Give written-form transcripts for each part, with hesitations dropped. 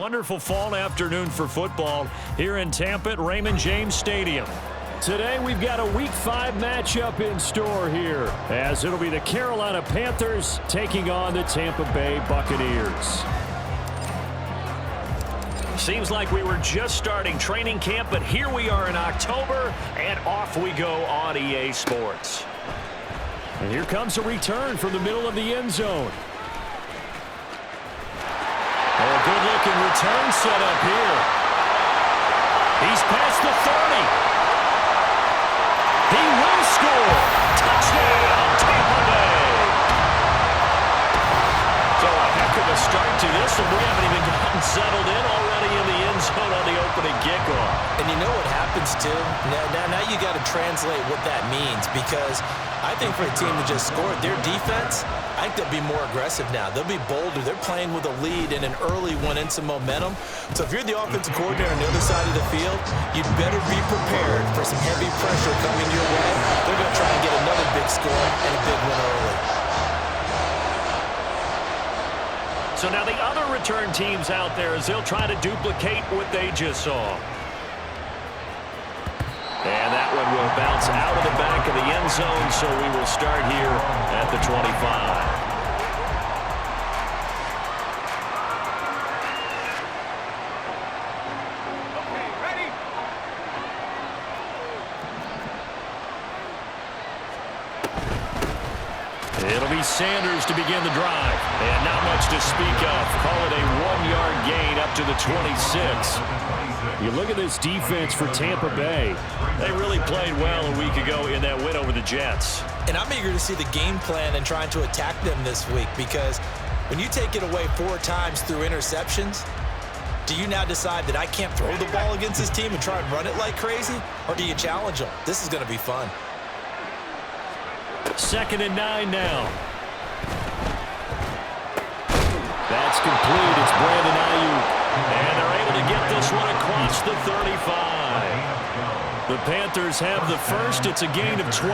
Wonderful fall afternoon for football here in Tampa at Raymond James Stadium. Today we've got a Week 5 matchup in store here, as it'll be the Carolina Panthers taking on the Tampa Bay Buccaneers. Seems like we were just starting training camp, but here we are in October, and off we go on EA Sports. And here comes a return from the middle of the end zone. A good-looking return set up here. He's past the 30. He will score. Touchdown, Tampa Bay. So a heck of a start to this, and we haven't even gotten settled in already in the end zone on the opening kickoff. And you know what happens, too? Now you got to translate what that means, because I think for a team to just score, their defense, I think they'll be more aggressive now. They'll be bolder. They're playing with a lead and an early one and some momentum. So if you're the offensive coordinator on the other side of the field, you'd better be prepared for some heavy pressure coming your way. They're going to try and get another big score and a big one early. So now the other return teams out there as they'll try to duplicate what they just saw. And that one will bounce out of the back of the end zone, so we will start here at the 25. It'll be Sanders to begin the drive. And not much to speak of. Call it a 1-yard gain up to the 26. You look at this defense for Tampa Bay. They really played well a week ago in that win over the Jets. And I'm eager to see the game plan and trying to attack them this week, because when you take it away 4 times through interceptions, do you now decide that I can't throw the ball against this team and try and run it like crazy? Or do you challenge them? This is going to be fun. 2nd and 9 now. That's complete. It's Brandon Ayuk. And they're able to get this one across the 35. The Panthers have the first. It's a gain of 12.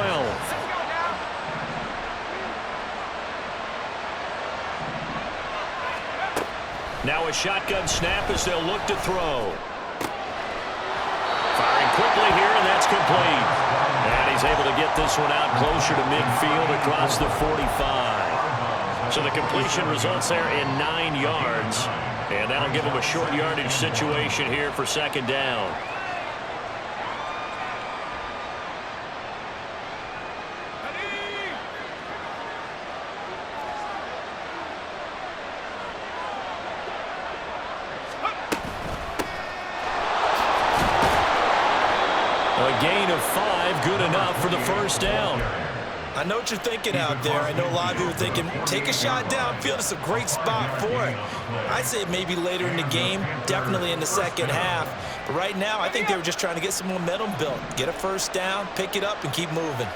Now a shotgun snap as they'll look to throw. Firing quickly here, and that's complete. And he's able to get this one out closer to midfield across the 45. So the completion results there in 9 yards. And that'll give him a short yardage situation here for 2nd down. A gain of 5, good enough for the first down. I know what you're thinking out there. I know a lot of you are thinking, take a shot downfield. It's a great spot for it. I'd say maybe later in the game, definitely in the second half. But right now, I think they were just trying to get some momentum built. Get a first down, pick it up, and keep moving.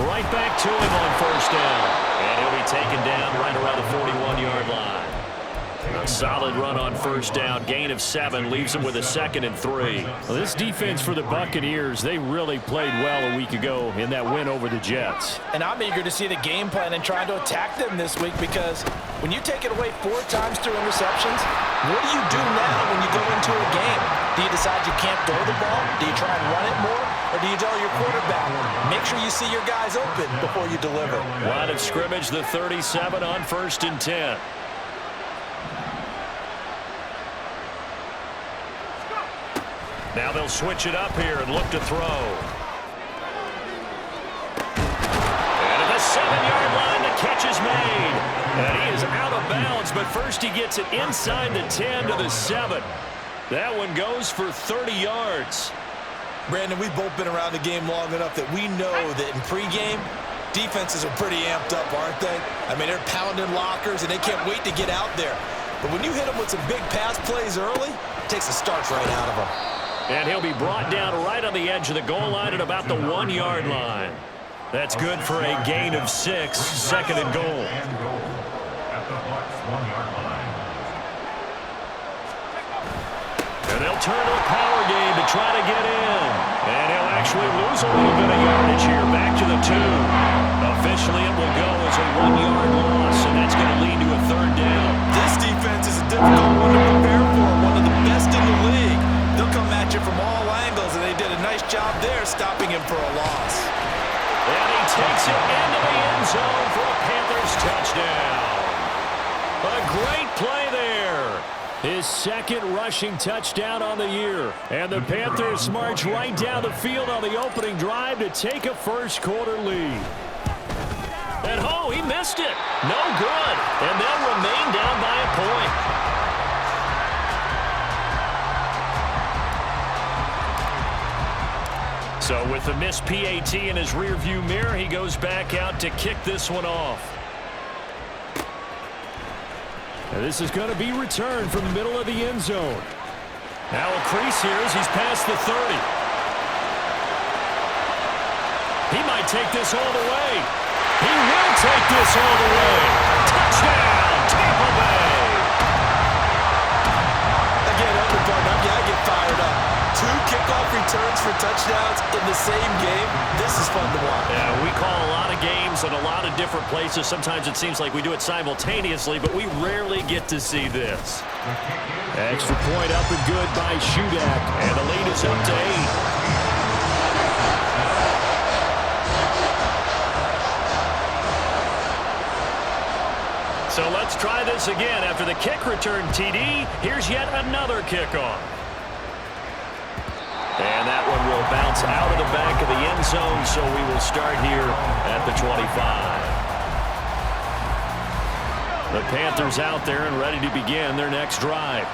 Right back to him on first down. And he'll be taken down right around the 41-yard line. A solid run on first down. Gain of 7 leaves them with a 2nd and 3. Well, this defense for the Buccaneers, they really played well a week ago in that win over the Jets. And I'm eager to see the game plan and trying to attack them this week, because when you take it away 4 times through interceptions, what do you do now when you go into a game? Do you decide you can't throw the ball? Do you try and run it more? Or do you tell your quarterback, make sure you see your guys open before you deliver? Line of scrimmage, the 37 on 1st and 10. Now they'll switch it up here and look to throw. And at the 7-yard line, the catch is made. And he is out of bounds, but first he gets it inside the 10 to the 7. That one goes for 30 yards. Brandon, we've both been around the game long enough that we know that in pregame, defenses are pretty amped up, aren't they? I mean, they're pounding lockers, and they can't wait to get out there. But when you hit them with some big pass plays early, it takes the starch right out of them. And he'll be brought down right on the edge of the goal line at about the 1-yard line. That's good for a gain of 6, 2nd and goal. And they'll turn to a power game to try to get in. And he'll actually lose a little bit of yardage here, back to the 2. Officially, it will go as a 1-yard loss, and that's going to lead to a 3rd down. This touchdown. A great play there. His second rushing touchdown on the year. And the Panthers march right down the field on the opening drive to take a first-quarter lead. And, oh, he missed it. No good. And they'll remain down by a point. So with the missed PAT in his rearview mirror, he goes back out to kick this one off. And this is going to be returned from the middle of the end zone. Now a crease here as he's past the 30. He might take this all the way. He will take this all the way. Touchdown, Tampa Bay. Again, I get fired up. 2 kickoff returns for touchdowns in the same game. This is fun to watch. Yeah, we call a lot of games in a lot of different places. Sometimes it seems like we do it simultaneously, but we rarely get to see this. Extra point up and good by Shudak, and the lead is up to 8. So let's try this again. After the kick return TD, here's yet another kickoff. And that one will bounce out of the back of the end zone, so we will start here at the 25. The Panthers out there and ready to begin their next drive.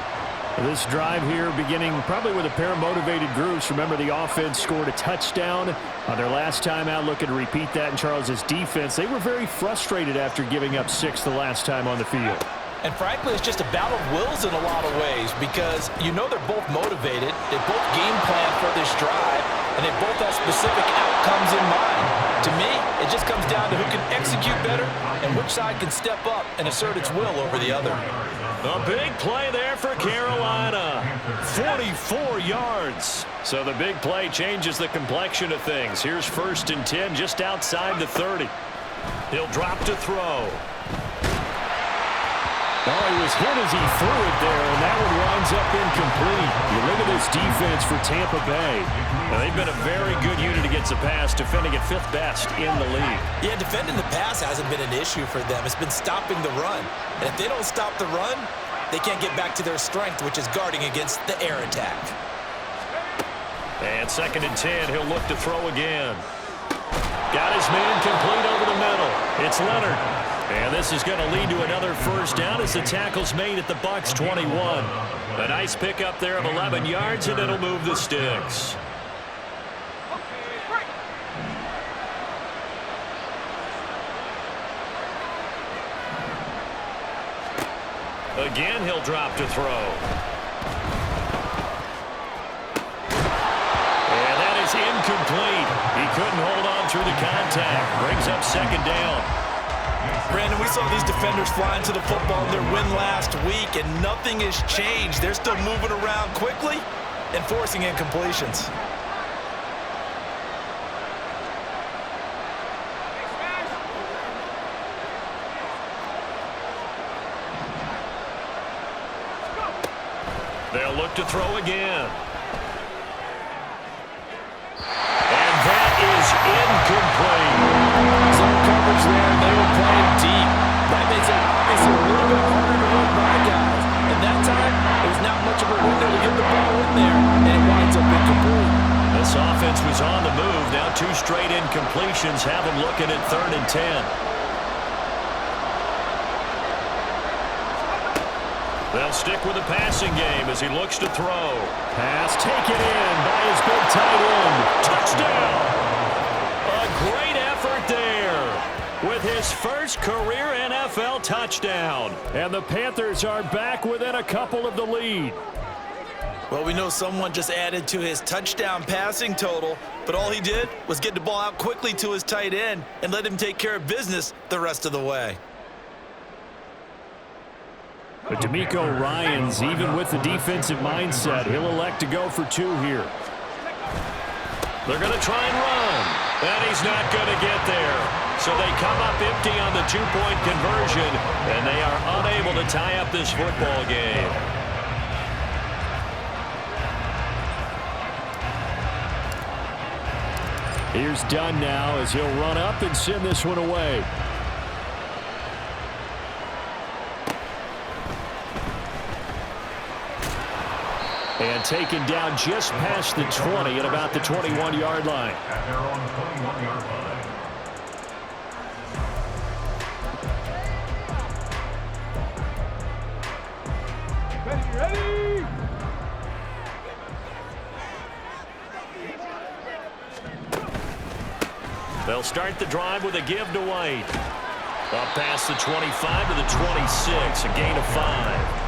This drive here beginning probably with a pair of motivated groups. Remember, the offense scored a touchdown on their last time out, looking to repeat that in Charles's defense. They were very frustrated after giving up 6 the last time on the field. And frankly, it's just a battle of wills in a lot of ways because you know they're both motivated, they both game plan for this drive, and they both have specific outcomes in mind. To me, it just comes down to who can execute better and which side can step up and assert its will over the other. A big play there for Carolina. 44 yards. So the big play changes the complexion of things. Here's 1st and 10 just outside the 30. He'll drop to throw. Oh, he was hit as he threw it there, and that one winds up incomplete. You look at this defense for Tampa Bay. Now, they've been a very good unit against the pass, defending at 5th best in the league. Yeah, defending the pass hasn't been an issue for them. It's been stopping the run. And if they don't stop the run, they can't get back to their strength, which is guarding against the air attack. And 2nd and 10, he'll look to throw again. Got his man complete over the middle. It's Leonard. And this is going to lead to another first down as the tackle's made at the Bucs 21. A nice pickup there of 11 yards, and it'll move the sticks. Again, he'll drop to throw. And that is incomplete. He couldn't hold on through the contact. Brings up 2nd down. Brandon, we saw these defenders flying to the football in their win last week, and nothing has changed. They're still moving around quickly and forcing incompletions. They'll look to throw again. And that is incomplete. Zone coverage there, and they were playing deep. That makes it obviously a little bit harder to run by guys. And that time, there's not much of a window to get the ball in there, and it winds up incomplete. This offense was on the move. Now 2 straight incompletions have them looking at 3rd and 10. They'll stick with the passing game as he looks to throw. Pass taken in by his big tight end. Touchdown! A great effort there with his first career NFL touchdown. And the Panthers are back within a couple of the lead. Well, we know someone just added to his touchdown passing total, but all he did was get the ball out quickly to his tight end and let him take care of business the rest of the way. But D'Amico Ryans, even with the defensive mindset, he'll elect to go for 2 here. They're going to try and run, and he's not going to get there. So they come up empty on the 2-point conversion, and they are unable to tie up this football game. Here's Dunn now as he'll run up and send this one away. And taken down just past the 20 at about the 21-yard line. At their own 21-yard line. Ready? They'll start the drive with a give to White. Up past the 25 to the 26, a gain of 5.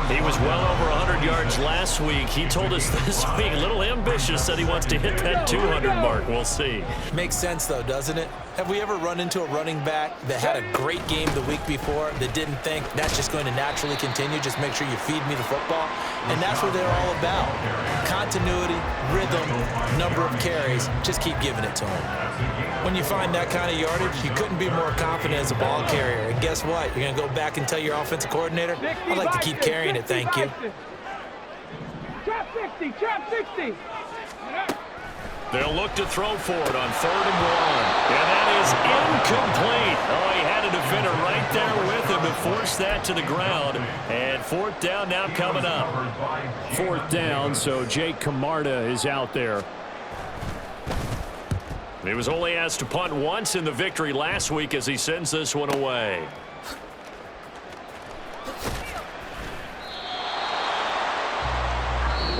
He was well over 100 yards last week. He told us this week, a little ambitious, said he wants to hit that 200 mark. We'll see. Makes sense, though, doesn't it? Have we ever run into a running back that had a great game the week before that didn't think that's just going to naturally continue? Just make sure you feed me the football. And that's what they're all about. Continuity, rhythm, number of carries. Just keep giving it to him. When you find that kind of yardage, you couldn't be more confident as a ball carrier. And guess what? You're going to go back and tell your offensive coordinator, I'd like to keep carrying it, thank you. Trap 60, trap 60. They'll look to throw for it on 3rd and 1. And that is incomplete. Oh, he had a defender right there with him to force that to the ground. And 4th down now coming up. 4th down, so Jake Camarda is out there. He was only asked to punt once in the victory last week as he sends this one away.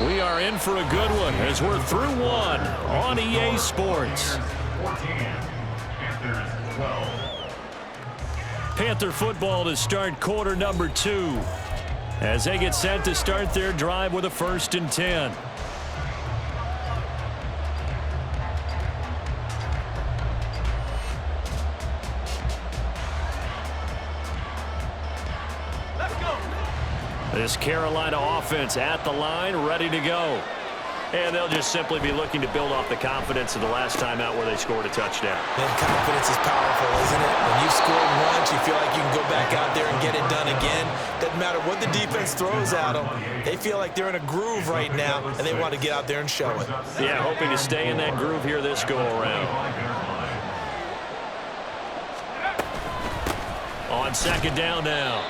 We are in for a good one as we're through one on EA Sports. 14, Panthers 12. Panther football to start quarter number 2 as they get set to start their drive with a 1st and 10. This Carolina offense at the line, ready to go. And they'll just simply be looking to build off the confidence of the last time out where they scored a touchdown. And confidence is powerful, isn't it? When you've scored once, you feel like you can go back out there and get it done again. Doesn't matter what the defense throws at them. They feel like they're in a groove right now, and they want to get out there and show it. Yeah, hoping to stay in that groove here this go-around. On 2nd down now.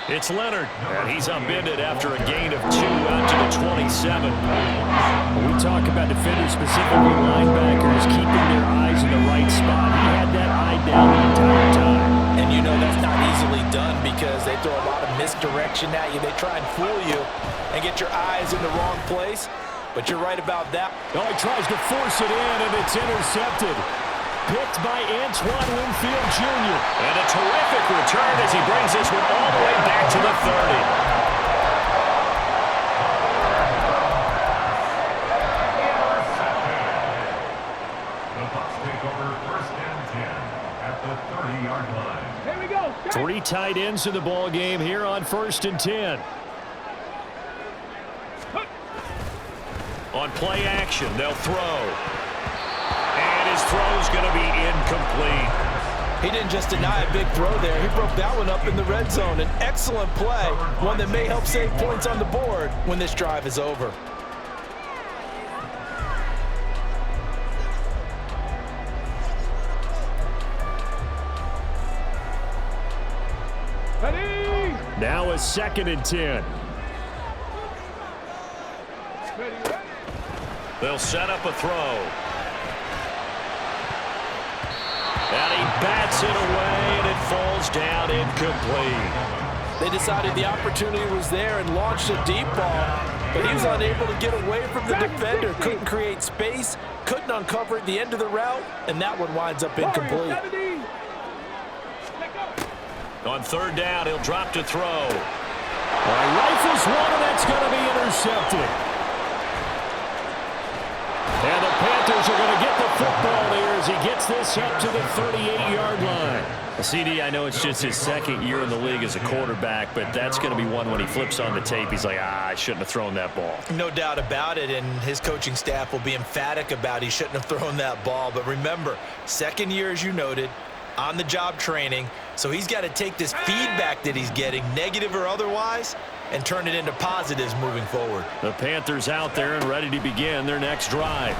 It's Leonard, and he's upended after a gain of 2 out to the 27. When we talk about defenders, specifically linebackers, keeping their eyes in the right spot. He had that eye down the entire time. And you know that's not easily done because they throw a lot of misdirection at you. They try and fool you and get your eyes in the wrong place. But you're right about that. Oh, he tries to force it in, and it's intercepted. Picked by Antoine Winfield Jr. And a terrific return as he brings this one all the way back to the 30. The Bucs take over 1st and 10 at the 30-yard line. Here we go. 3 tight ends in the ball game here on 1st and 10. On play action, they'll throw. And his throw's going to be incomplete. He didn't just deny a big throw there. He broke that one up in the red zone. An excellent play, one that may help save points on the board when this drive is over. Ready? Now a 2nd and 10. Ready. They'll set up a throw. And he bats it away, and it falls down incomplete. They decided the opportunity was there and launched a deep ball, but he was unable to get away from the defender. Couldn't create space, couldn't uncover at the end of the route, and that one winds up incomplete. On 3rd down, he'll drop to throw. Rifles one, and that's going to be intercepted. And the Panthers are going to get the football here as he gets this up to the 38-yard line. CD, I know it's just his 2nd year in the league as a quarterback, but that's going to be one when he flips on the tape, he's like, I shouldn't have thrown that ball. No doubt about it, and his coaching staff will be emphatic about he shouldn't have thrown that ball. But remember, 2nd year, as you noted, on-the-job training, so he's got to take this feedback that he's getting, negative or otherwise, and turn it into positives moving forward. The Panthers out there and ready to begin their next drive.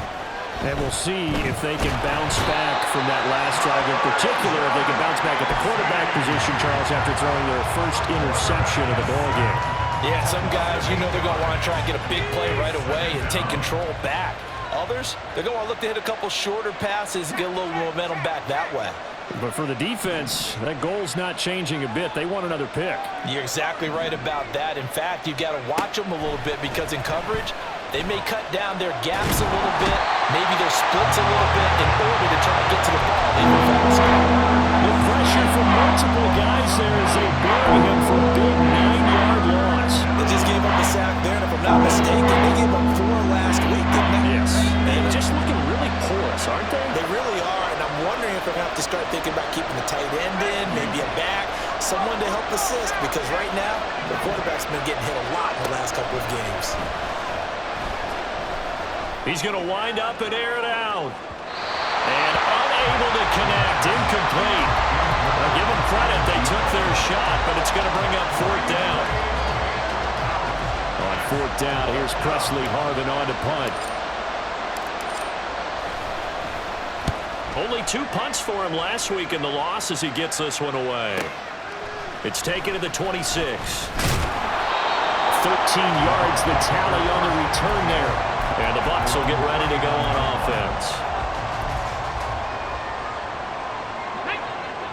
And we'll see if they can bounce back from that last drive, in particular if they can bounce back at the quarterback position, Charles, after throwing their first interception of the ballgame. Yeah, some guys, you know they're going to want to try and get a big play right away and take control back. Others, they're going to want to look to hit a couple shorter passes, get a little momentum back that way. But for the defense, that goal's not changing a bit. They want another pick. You're exactly right about that. In fact, you've got to watch them a little bit because in coverage, they may cut down their gaps a little bit, maybe their splits a little bit in order to try and get to the ball even faster. The pressure from multiple guys there as they bury him for a big 9-yard loss. They just gave up the sack there, and if I'm not mistaken, they gave up 4 last week, didn't they? Yes. And just looking really porous, aren't they? They really are, and I'm wondering if they're going to have to start thinking about keeping the tight end in, maybe a back, someone to help assist, because right now, the quarterback's been getting hit a lot in the last couple of games. He's going to wind up and air it out. And unable to connect, incomplete. Now give them credit, they took their shot, but it's going to bring up 4th down. On 4th down, here's Presley Harvin on to punt. Only 2 punts for him last week in the loss as he gets this one away. It's taken to the 26. 13 yards, the tally on the return there. And the Bucs will get ready to go on offense.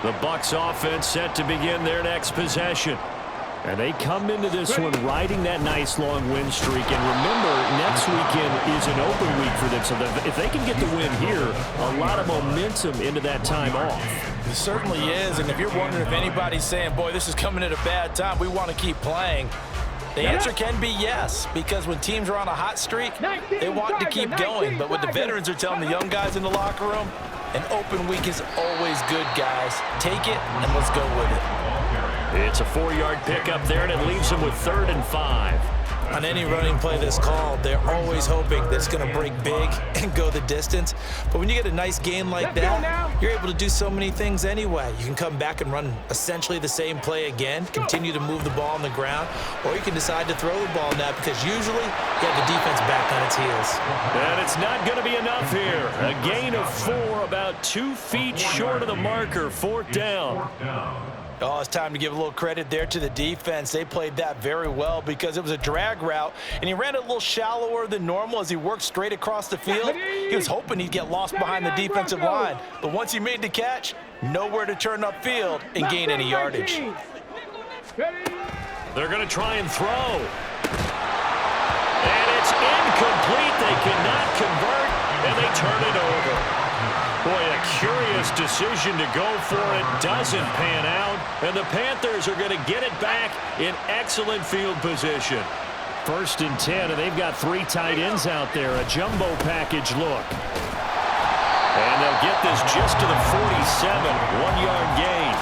The Bucs offense set to begin their next possession. And they come into this one riding that nice long win streak. And remember, next weekend is an open week for them. So if they can get the win here, a lot of momentum into that time off. It certainly is. And if you're wondering if anybody's saying, boy, this is coming at a bad time, we want to keep playing, the answer can be yes, because when teams are on a hot streak, they want to keep going. But what the veterans are telling the young guys in the locker room, an open week is always good, guys. Take it, and let's go with it. It's a 4-yard pickup there, and it leaves them with 3rd and 5. On any running play that's called, they're always hoping that it's going to break big and go the distance. But when you get a nice game like that, you're able to do so many things anyway. You can come back and run essentially the same play again, continue to move the ball on the ground, or you can decide to throw the ball now because usually you have the defense back on its heels. And it's not going to be enough here. A gain of 4, about 2 feet short of the marker, 4th down. Oh, it's time to give a little credit there to the defense. They played that very well because it was a drag route, and he ran it a little shallower than normal as he worked straight across the field. He was hoping he'd get lost behind the defensive line, but once he made the catch, nowhere to turn upfield and gain any yardage. They're going to try and throw. And it's incomplete. They cannot convert, and they turn it over. Boy, a curious decision to go for it. Doesn't pan out. And the Panthers are going to get it back in excellent field position. 1st and 10, and they've got 3 tight ends out there. A jumbo package look. And they'll get this just to the 47. 1-yard gain.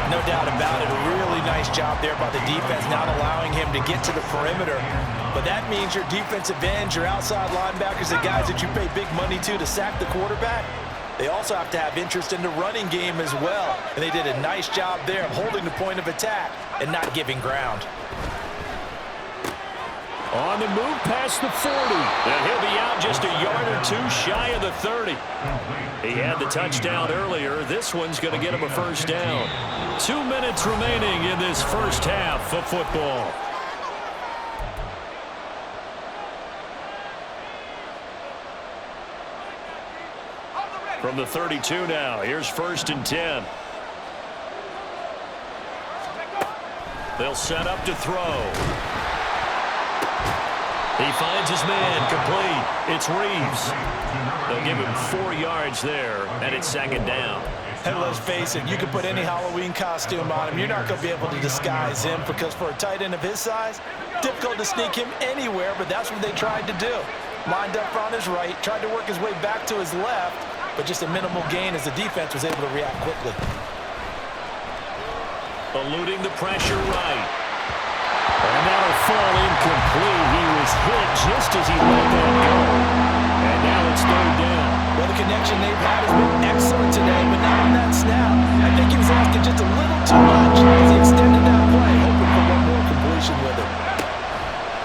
No doubt about it. A really nice job there by the defense, not allowing him to get to the perimeter. But that means your defensive ends, your outside linebackers, the guys that you pay big money to sack the quarterback, they also have to have interest in the running game as well. And they did a nice job there of holding the point of attack and not giving ground. On the move past the 40. And he'll be out just a yard or 2 shy of the 30. He had the touchdown earlier. This one's going to get him a 1st down. 2 minutes remaining in this first half of football. From the 32 now, here's 1st and 10. They'll set up to throw. He finds his man, complete. It's Reeves. They'll give him 4 yards there, and it's 2nd down. And let's face it, you can put any Halloween costume on him. You're not going to be able to disguise him because for a tight end of his size, difficult to sneak him anywhere, but that's what they tried to do. Lined up on his right, tried to work his way back to his left, but just a minimal gain as the defense was able to react quickly. Eluding the pressure right. And that'll fall incomplete. He was hit just as he let that go. And now it's 3rd down. Well, the connection they've had has been excellent today, but not on that snap. I think he was asking just a little too much as he extended that play, hoping for one more completion with it.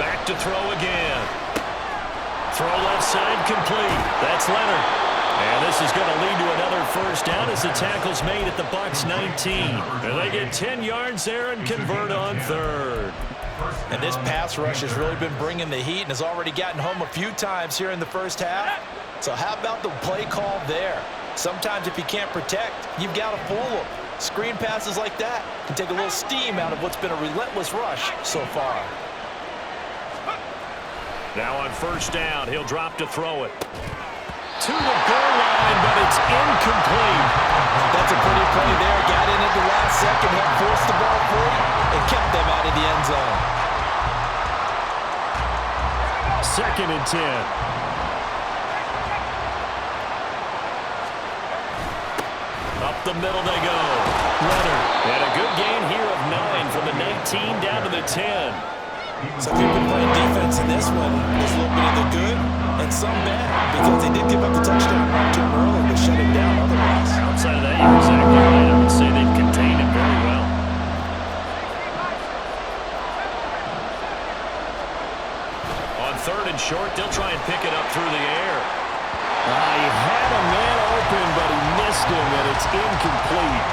Back to throw again. Throw left side complete. That's Leonard. And this is going to lead to another 1st down as the tackle's made at the Bucs 19. And they get 10 yards there and convert on 3rd. And this pass rush has really been bringing the heat and has already gotten home a few times here in the first half. So how about the play call there? Sometimes if you can't protect, you've got to fool them. Screen passes like that can take a little steam out of what's been a relentless rush so far. Now on first down, he'll drop to throw it. To the goal line, but it's incomplete. That's a pretty play there. Got in at the last second, helped force the ball free, and kept them out of the end zone. 2nd and 10. Up the middle they go. Leonard had a good gain here of 9 from the 19 down to the 10. So if you've been playing defense in this one, there's a little bit of the good and some bad because they did give up the touchdown run to him early but shut it down otherwise. Outside of that, you're exactly right. I would say they've contained it very well. On 3rd and short, they'll try and pick it up through the air. He had a man open, but he missed him, and it's incomplete.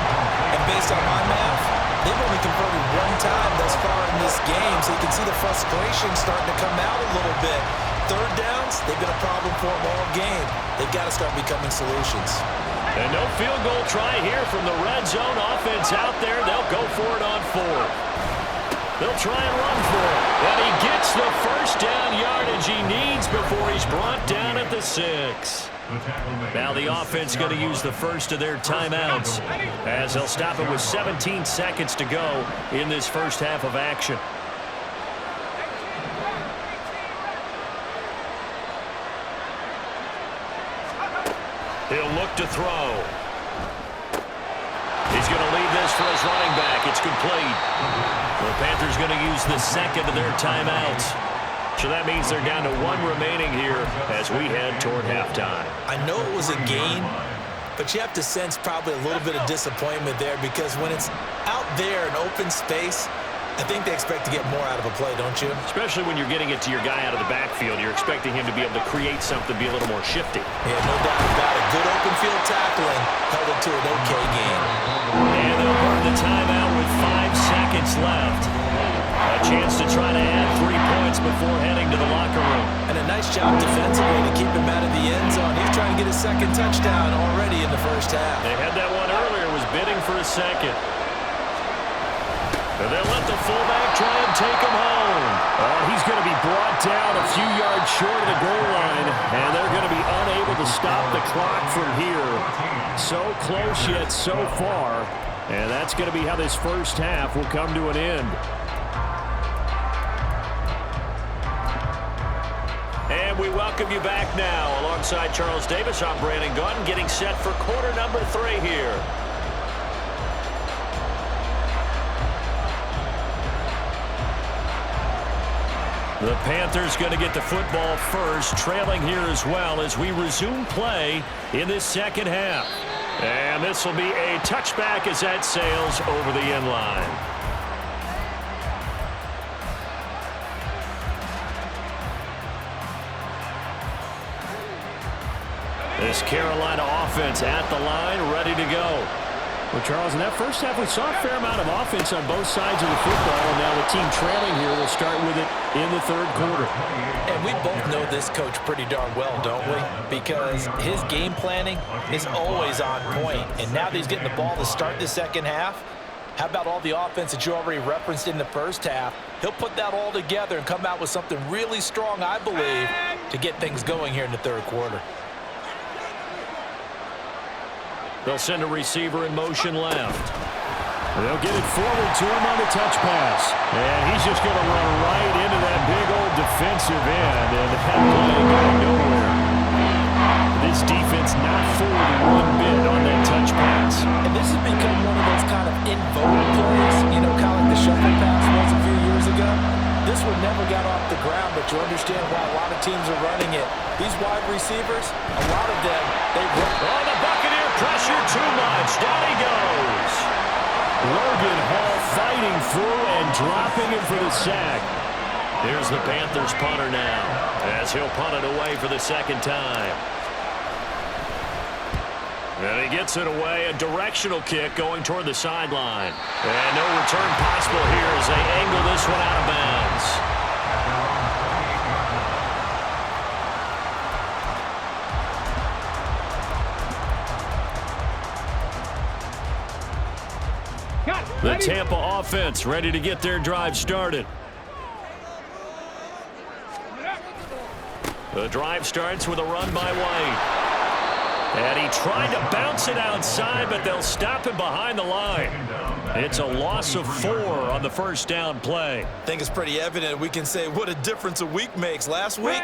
And based on my math, they've only converted one time thus far in this game, so you can see the frustration starting to come out a little bit. 3rd downs, they've been a problem for them all game. They've got to start becoming solutions. And no field goal try here from the red zone. Offense out there. They'll go for it on 4th. They'll try and run for it. And he gets the first down yardage he needs before he's brought down at the 6. Now the offense going to use the first of their timeouts as they'll stop it with 17 seconds to go in this first half of action. He'll look to throw. He's going to leave this for his running back. It's complete. The Panthers going to use the second of their timeouts. So that means they're down to 1 remaining here as we head toward halftime. I know it was a gain, but you have to sense probably a little bit of disappointment there because when it's out there in open space, I think they expect to get more out of a play, don't you? Especially when you're getting it to your guy out of the backfield. You're expecting him to be able to create something, be a little more shifty. Yeah, no doubt about it. Good open field tackling held it to an okay game. And they'll burn the timeout with 5 seconds left. A chance to try to add 3 points before heading to the locker room. And a nice job defensively to keep him out of the end zone. He's trying to get his second touchdown already in the first half. They had that one earlier, was bidding for a second. And they'll let the fullback try and take him home. He's going to be brought down a few yards short of the goal line, and they're going to be unable to stop the clock from here. So close yet so far, and that's going to be how this first half will come to an end. And we welcome you back now. Alongside Charles Davis, I'm Brandon Gunn, getting set for quarter number 3 here. The Panthers going to get the football first, trailing here as well as we resume play in this second half. And this will be a touchback as that sails over the end line. This Carolina offense at the line, ready to go. Well, Charles, in that first half, we saw a fair amount of offense on both sides of the football, and now the team trailing here will start with it in the 3rd quarter. And we both know this coach pretty darn well, don't we? Because his game planning is always on point, and now that he's getting the ball to start the second half, how about all the offense that you already referenced in the first half? He'll put that all together and come out with something really strong, I believe, to get things going here in the 3rd quarter. They'll send a receiver in motion left. They'll get it forward to him on the touch pass. And he's just going to run right into that big old defensive end. And that play going nowhere. This defense not fooled one bit on that touch pass. And this has become one of those kind of in-vogue plays, you know, kind of like the shuffle pass was a few years ago. This one never got off the ground, but you understand why a lot of teams are running it. These wide receivers, a lot of them, they run. Oh, the Buccaneer pressure too much. Down he goes. Logan Hall fighting through and dropping him for the sack. Here's the Panthers punter now, as he'll punt it away for the 2nd time. And he gets it away, a directional kick going toward the sideline. And no return possible here as they angle this one out of bounds. Tampa offense ready to get their drive started. The drive starts with a run by White. And he tried to bounce it outside, but they'll stop him behind the line. It's a loss of 4 on the first down play. I think it's pretty evident we can say what a difference a week makes. Last week,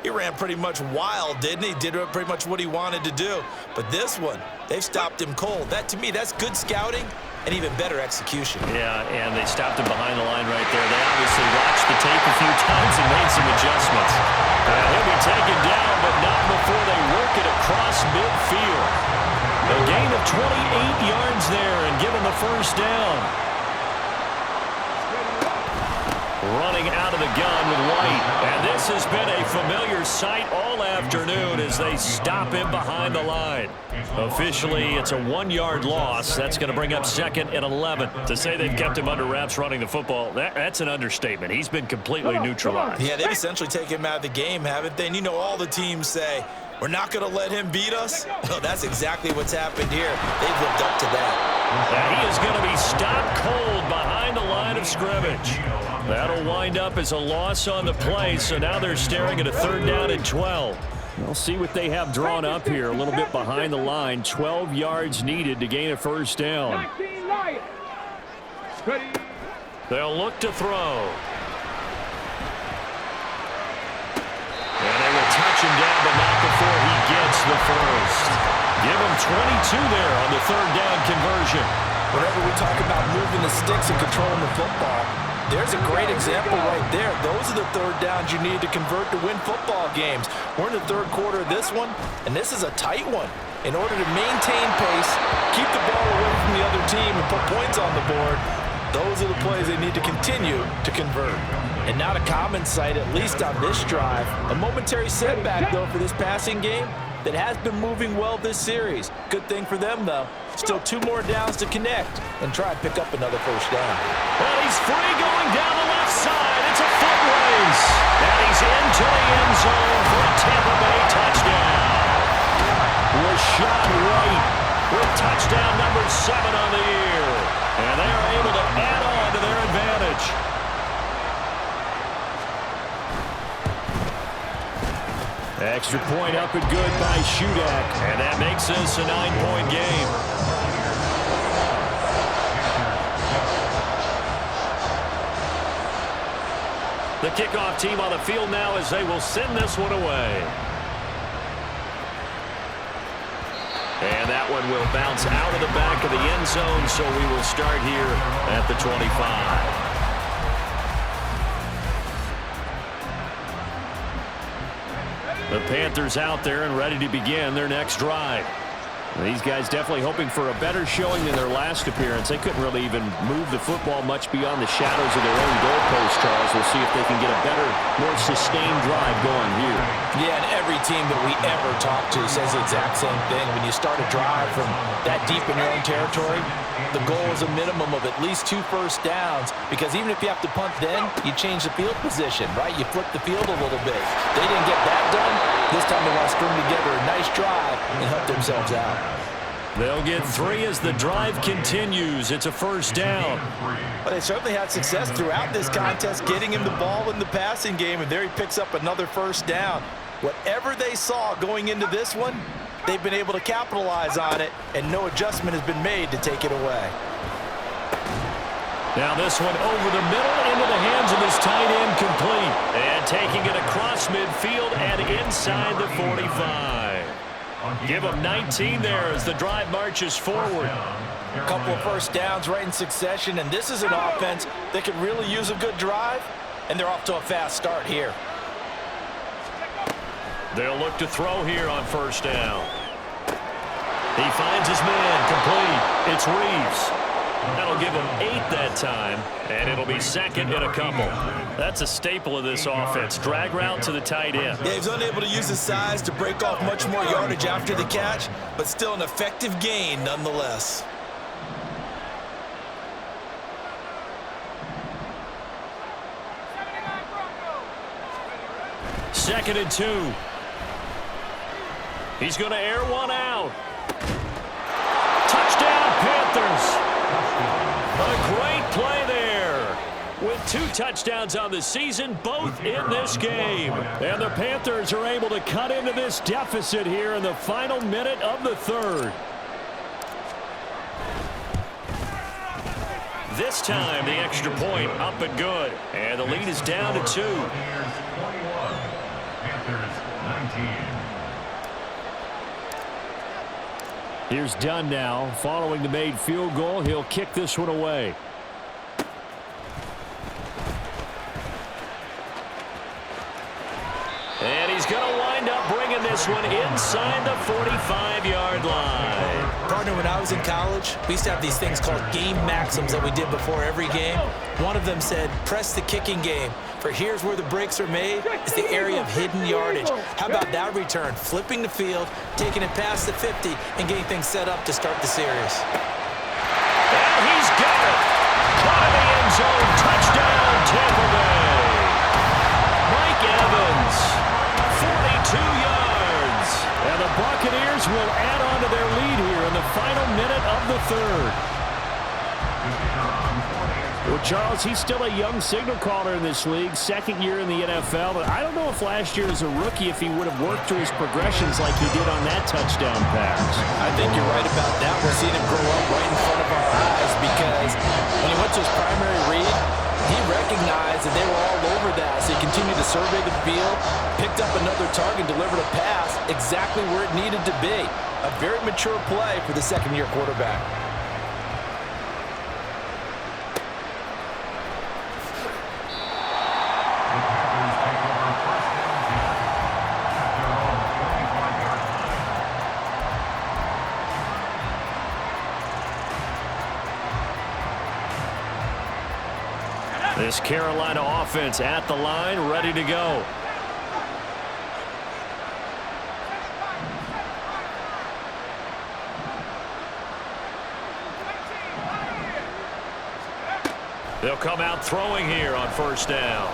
he ran pretty much wild, didn't he? Did pretty much what he wanted to do. But this one, they've stopped him cold. That, to me, that's good scouting and even better execution. Yeah, and they stopped him behind the line right there. They obviously watched the tape a few times and made some adjustments. He'll be taken down, but not before they work it across midfield. A gain of 28 yards there and give him the first down. Running out of the gun with White. And this has been a familiar sight all afternoon as they stop him behind the line. Officially, it's a 1-yard loss. That's going to bring up 2nd and 11. To say they've kept him under wraps running the football, that's an understatement. He's been completely neutralized. Yeah, they've essentially taken him out of the game, haven't they? And you know all the teams say, we're not going to let him beat us. Well, that's exactly what's happened here. They've lived up to that. And he is going to be stopped cold behind the line of scrimmage. That'll wind up as a loss on the play, so now they're staring at a 3rd down and 12. We'll see what they have drawn up here, a little bit behind the line. 12 yards needed to gain a first down. They'll look to throw. And they will touch him down, but not before he gets the first. Give him 22 there on the 3rd down conversion. Whenever we talk about moving the sticks and controlling the football, there's a great example right there. Those are the 3rd downs you need to convert to win football games. We're in the 3rd quarter of this one, and this is a tight one. In order to maintain pace, keep the ball away from the other team, and put points on the board, those are the plays they need to continue to convert. And not a common sight, at least on this drive. A momentary setback, though, for this passing game that has been moving well this series. Good thing for them, though. Still 2 more downs to connect and try and pick up another first down. Well, he's free going down the left side. It's a foot race. And he's into the end zone for a Tampa Bay touchdown. Rashad White with touchdown number 7 on the year. And they are able to add on to their advantage. Extra point up and good by Shudak. And that makes this a 9-point game. The kickoff team on the field now as they will send this one away. And that one will bounce out of the back of the end zone, so we will start here at the 25. The Panthers out there and ready to begin their next drive. These guys definitely hoping for a better showing than their last appearance. They couldn't really even move the football much beyond the shadows of their own goalpost, Charles. We'll see if they can get a better, more sustained drive going here. Yeah, and every team that we ever talk to says the exact same thing. When you start a drive from that deep in your own territory, the goal is a minimum of at least 2 first downs, because even if you have to punt then, you change the field position, right? You flip the field a little bit. They didn't get that done. This time they want to string together a nice drive and help themselves out. They'll get 3 as the drive continues. It's a first down. But they certainly had success throughout this contest, getting him the ball in the passing game, and there he picks up another first down. Whatever they saw going into this one, they've been able to capitalize on it, and no adjustment has been made to take it away. Now this one over the middle into the hands of this tight end, complete. And taking it across midfield and inside the 45. Give them 19 there as the drive marches forward. A couple of first downs right in succession, and this is an offense that could really use a good drive, and they're off to a fast start here. They'll look to throw here on first down. He finds his man, complete. It's Reeves. That'll give him 8 that time, and it'll be 2nd and a couple. That's a staple of this offense. Drag route to the tight end. Yeah, he's unable to use his size to break off much more yardage after the catch, but still an effective gain nonetheless. Second and 2. He's going to air one out. Touchdown, Panthers. A great 2 touchdowns on the season, both in this game. And the Panthers are able to cut into this deficit here in the final minute of the third. This time, the extra point up and good. And the lead is down to 2. Panthers 19. Here's Dunn now. Following the made field goal, he'll kick this one away. And he's going to wind up bringing this one inside the 45-yard line. Partner, when I was in college, we used to have these things called game maxims that we did before every game. One of them said, press the kicking game. For here's where the breaks are made. It's the area of hidden yardage. How about that return? Flipping the field, taking it past the 50, and getting things set up to start the series. And he's got it. Caught in the end zone. Touchdown, Tampa Bay. Mike Evans, 42 yards. And the Buccaneers will add on to their lead here in the final minute of the third. Well, Charles, he's still a young signal caller in this league, second year in the NFL. But I don't know if last year as a rookie, if he would have worked through his progressions like he did on that touchdown pass. I think you're right about that. We're seeing him grow up right in front of our eyes because when he went to his primary read, he recognized that they were all over that. So he continued to survey the field, picked up another target, delivered a pass exactly where it needed to be. A very mature play for the second-year quarterback. This Carolina offense at the line, ready to go. They'll come out throwing here on first down.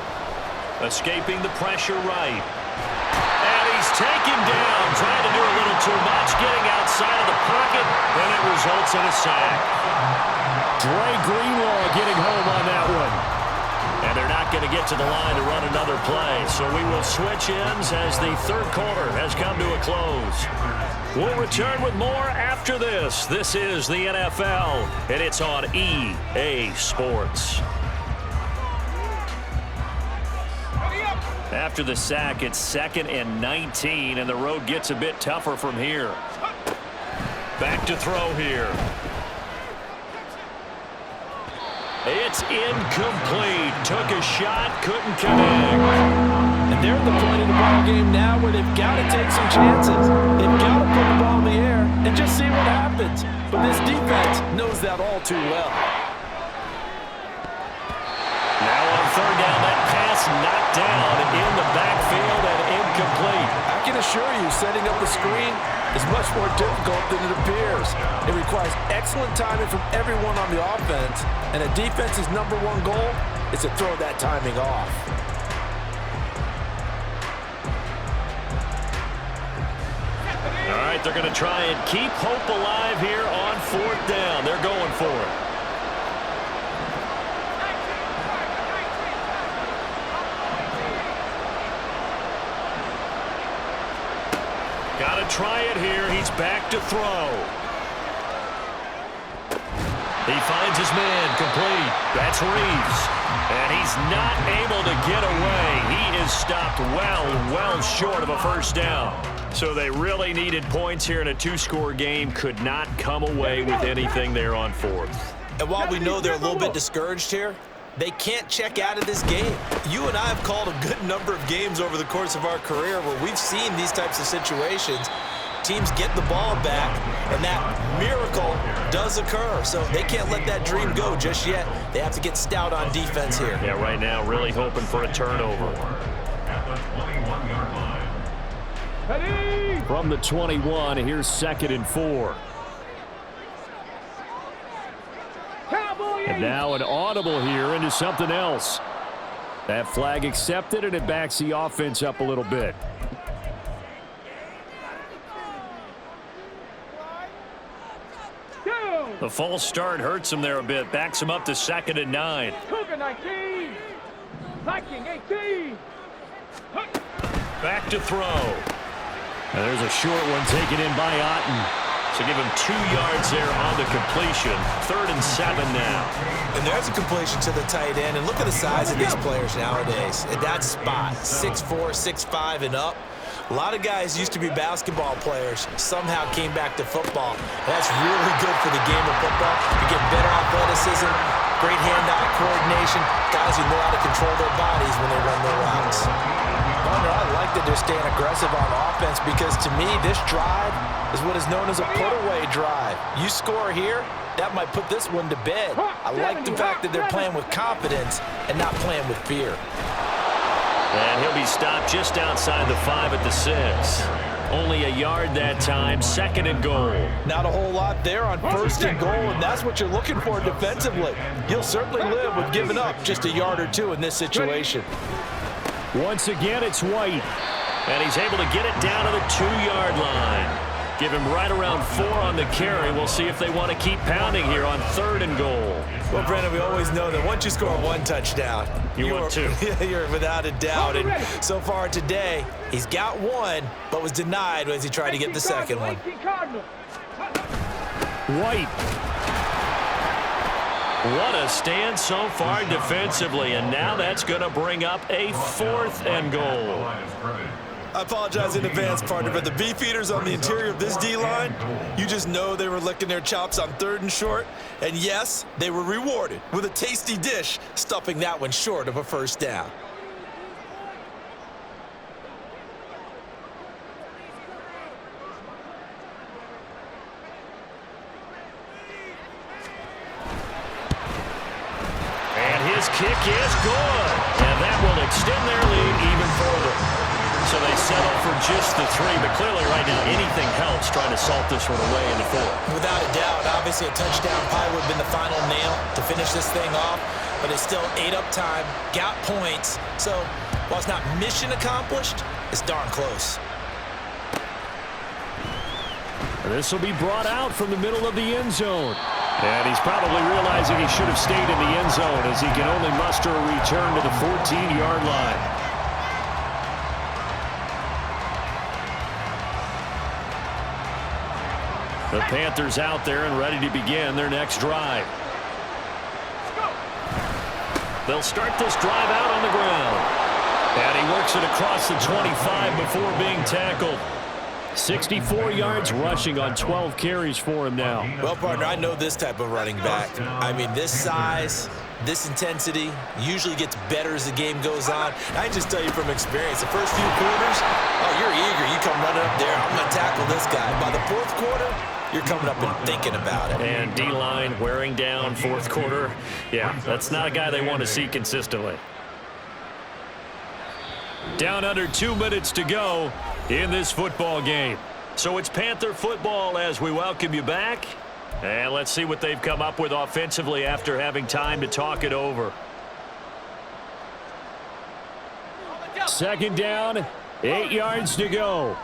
Escaping the pressure right. And he's taken down, trying to do a little too much, getting outside of the pocket, and it results in a sack. Dre Greenlaw getting home on that one. And they're not going to get to the line to run another play. So we will switch ends as the third quarter has come to a close. We'll return with more after this. This is the NFL, and it's on EA Sports. After the sack, it's 2nd and 19, and the road gets a bit tougher from here. Back to throw here. It's incomplete. Took a shot, couldn't connect. And they're at the point of the ball game now where they've got to take some chances. They've got to put the ball in the air and just see what happens. But this defense knows that all too well. Now on third down, that pass knocked down in the backfield and incomplete. I can assure you, setting up the screen is much more difficult than it appears. It requires excellent timing from everyone on the offense, and a defense's #1 goal is to throw that timing off. All right, they're going to try and keep hope alive here on fourth down. They're going for it. Got to try it here. He's back to throw. He finds his man complete. That's Reeves. And he's not able to get away. He is stopped well short of a first down. So they really needed points here in a 2-score game. Could not come away with anything there on fourth. And while we know they're a little bit discouraged here, they can't check out of this game. You and I have called a good number of games over the course of our career where we've seen these types of situations. Teams get the ball back, and that miracle does occur. So they can't let that dream go just yet. They have to get stout on defense here. Yeah, right now really hoping for a turnover. At the 21-yard line. Ready? From the 21, here's 2nd and 4. Cowboy And now an audible here into something else. That flag accepted, and it backs the offense up a little bit. Two. The false start hurts him there a bit. Backs him up to 2nd and 9. Cougar 19. Viking 18. Back to throw. And there's a short one taken in by Otten. So give him 2 yards there on the completion. 3rd and 7 now. And there's a completion to the tight end. And look at the size of these players nowadays. At that spot, 6'4", 6'5", and up. A lot of guys used to be basketball players, somehow came back to football. That's really good for the game of football. You get better athleticism, great hand-eye coordination, guys who know how to control their bodies when they run their routes. Partner, I like that they're staying aggressive on offense because to me, this drive is what is known as a put-away drive. You score here, that might put this one to bed. I like the fact that they're playing with confidence and not playing with fear. And he'll be stopped just outside the 5 at the 6. Only a yard that time, 2nd and goal. Not a whole lot there on 1st and goal, and that's what you're looking for defensively. You'll certainly live with giving up just a yard or 2 in this situation. Once again, it's White. And he's able to get it down to the 2-yard line. Give him right around 4 on the carry. We'll see if they want to keep pounding here on 3rd and goal. Well, Brandon, we always know that once you score 1 touchdown, want 2. You're without a doubt. And so far today, he's got 1, but was denied as he tried to get the second one. White. What a stand so far defensively, and now that's going to bring up a 4th and goal. I apologize in advance, partner, but the beefeaters on the interior of this D-line, you just know they were licking their chops on 3rd and short. And yes, they were rewarded with a tasty dish, stuffing that one short of a 1st down. And his kick is good. And that will extend their lead even further. So they settle for just the 3, but clearly right now anything helps trying to salt this one away into 4. Without a doubt, obviously a touchdown probably would have been the final nail to finish this thing off, but it's still ate up time, got points. So while it's not mission accomplished, it's darn close. This will be brought out from the middle of the end zone. And he's probably realizing he should have stayed in the end zone as he can only muster a return to the 14-yard line. The Panthers out there and ready to begin their next drive. They'll start this drive out on the ground. And he works it across the 25 before being tackled. 64 yards rushing on 12 carries for him now. Well, partner, I know this type of running back. I mean, this size, this intensity usually gets better as the game goes on. I just tell you from experience, the first few quarters, oh, you're eager. You come running up there, I'm going to tackle this guy. By the 4th quarter, you're coming up and thinking about it. And D-line wearing down 4th quarter. Yeah, that's not a guy they want to see consistently. Down under 2 minutes to go in this football game. So it's Panther football as we welcome you back. And let's see what they've come up with offensively after having time to talk it over. 2nd down, 8 yards to go.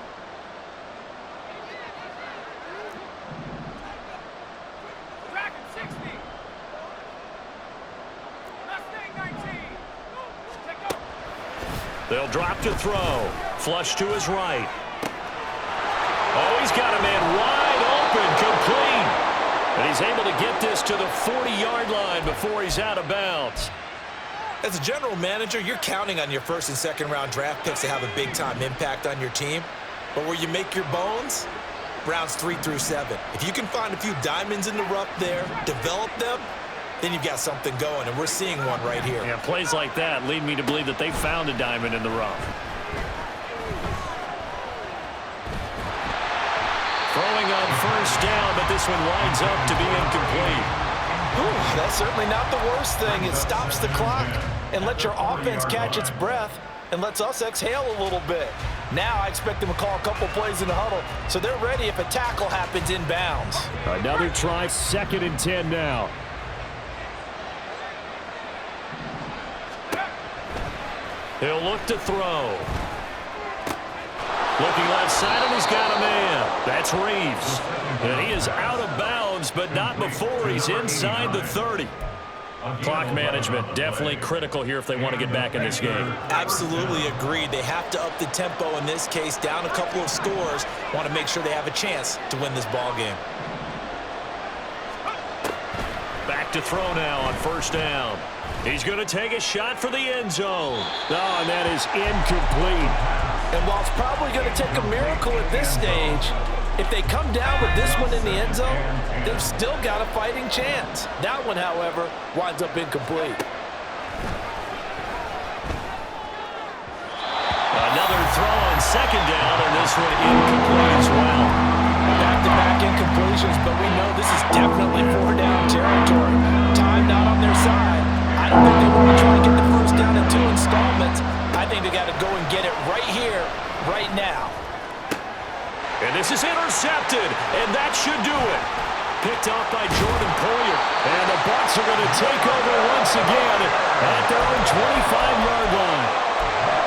They'll drop to throw. Flush to his right. Oh, he's got a man wide open, complete. And he's able to get this to the 40-yard line before he's out of bounds. As a general manager, you're counting on your 1st and 2nd round draft picks to have a big-time impact on your team. But where you make your bones, rounds 3 through 7. If you can find a few diamonds in the rough there, develop them, then you've got something going, and we're seeing one right here. Yeah, plays like that lead me to believe that they found a diamond in the rough. Throwing on 1st down, but this one winds up to be incomplete. Ooh, that's certainly not the worst thing. It stops the clock and lets your offense catch its breath and lets us exhale a little bit. Now I expect them to call a couple plays in the huddle, so they're ready if a tackle happens in bounds. Another try, 2nd and 10 now. He'll look to throw. Looking left side, and he's got a man. That's Reeves. And he is out of bounds, but not before he's inside the 30. Clock management definitely critical here if they want to get back in this game. Absolutely agreed. They have to up the tempo in this case, down a couple of scores. Want to make sure they have a chance to win this ball game. Back to throw now on first down. He's going to take a shot for the end zone. Oh, and that is incomplete. And while it's probably going to take a miracle at this stage, if they come down with this one in the end zone, they've still got a fighting chance. That one, however, winds up incomplete. Another throw on second down, and this one incomplete as well. Back-to-back incompletions, but we know this is definitely four-down territory. Time not on their side. I don't think they want to try and get the first down in 2 installments. I think they got to go and get it right here, right now. And this is intercepted, and that should do it. Picked off by Jordan Poyer. And the Bucs are going to take over once again at their own 25-yard line.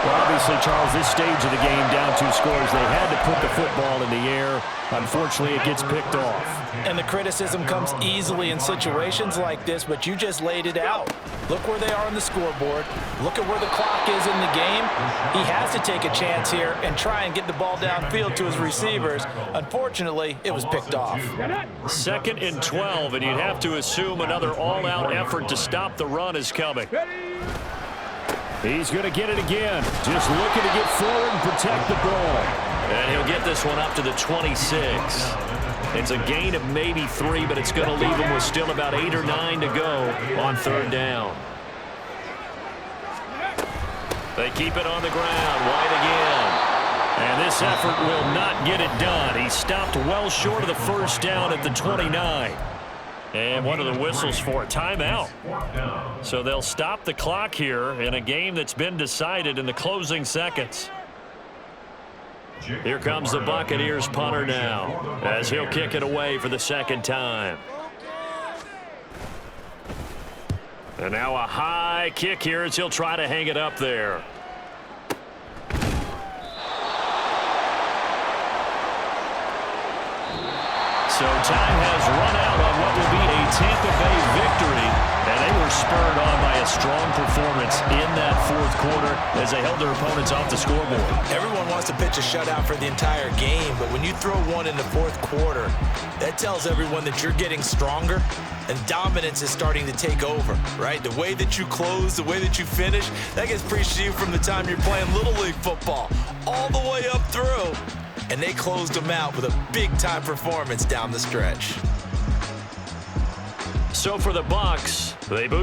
Well, obviously, Charles, this stage of the game, down 2 scores, they had to put the football in the air. Unfortunately, it gets picked off. And the criticism comes easily in situations like this, but you just laid it out. Look where they are on the scoreboard. Look at where the clock is in the game. He has to take a chance here and try and get the ball downfield to his receivers. Unfortunately, it was picked off. 2nd and 12, and you'd have to assume another all-out effort to stop the run is coming. He's going to get it again. Just looking to get forward and protect the ball. And he'll get this one up to the 26. It's a gain of maybe 3, but it's going to leave him with still about 8 or 9 to go on 3rd down. They keep it on the ground. White again. And this effort will not get it done. He stopped well short of the first down at the 29. And one of the whistles for a timeout. So they'll stop the clock here in a game that's been decided in the closing seconds. Here comes the Buccaneers punter now as he'll kick it away for the 2nd time. And now a high kick here as he'll try to hang it up there. So time has run out on what will be a Tampa Bay victory. And they were spurred on by a strong performance in that 4th quarter as they held their opponents off the scoreboard. Everyone wants to pitch a shutout for the entire game, but when you throw one in the 4th quarter, that tells everyone that you're getting stronger and dominance is starting to take over, right? The way that you close, the way that you finish, that gets preached to you from the time you're playing Little League football all the way up through. And they closed them out with a big-time performance down the stretch. So for the Bucs, they